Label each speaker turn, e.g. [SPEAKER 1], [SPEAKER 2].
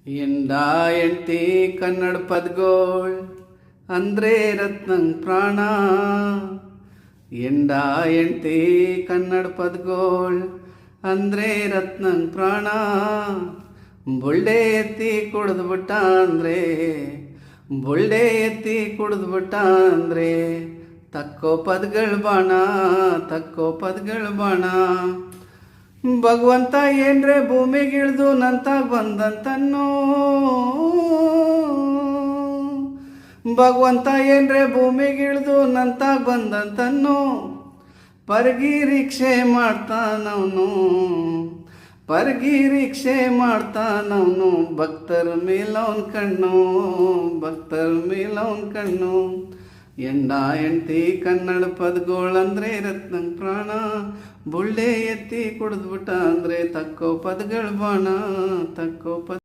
[SPEAKER 1] ಎಂಡ ಎಂಟಿ ಕನ್ನಡ ಪದ್ಗೋಳ್ ಅಂದ್ರೆ ರತ್ನಂಗ್ ಪ್ರಾಣ. ಎಂಡ ಎಂಟಿ ಕನ್ನಡ ಪದ್ಗೋಳ್ ಅಂದ್ರೆ ರತ್ನಂಗ್ ಪ್ರಾಣ. ಬುಳ್ಳೆ ಎತ್ತಿ ಕುಡಿದ್ಬಿಟ್ಟ ಅಂದ್ರೆ, ಬುಳ್ಳೆ ಎತ್ತಿ ಕುಡಿದ್ಬಿಟ್ಟ ಅಂದ್ರೆ ತಕ್ಕೋ ಪದ್ಗಳ್ ಬಾಣ, ತಕ್ಕೋ ಪದ್ಗಳ್ ಬಾಣ. ಭಗವಂತ ಏನ್ರೆ ಭೂಮಿಗಿಳ್ದು ನಂತಾಗ ಬಂದಂತನ್ನೋ, ಭಗವಂತ ಏನ್ರೆ ಭೂಮಿಗಿಳ್ದು ನಂತಾಗ ಬಂದಂತನ್ನೋ. ಪರ್ಗಿ ರಿಕ್ಷೆ ಮಾಡ್ತಾನವನು, ಪರ್ಗಿ ರಿಕ್ಷೆ ಮಾಡ್ತಾನವನು. ಭಕ್ತರ ಮೇಲವನ್ ಕಣ್ಣು, ಭಕ್ತರ ಮೇಲವನ್ ಕಣ್ಣು. ಎಂಡ ಎಂಟಿ ಕನ್ನಡ ಪದ್ಗೋಳಂದ್ರೆ ರತ್ನಂಗ್ ಪ್ರಾಣ. ಬುಳ್ಳೆ ಎತ್ತಿ ಕುಡಿದ್ಬಿಟ್ಟ ಅಂದ್ರೆ ತಕ್ಕೋ ಪದ್ಗಳ್ ಬಾಣ, ತಕ್ಕೋ ಪದ.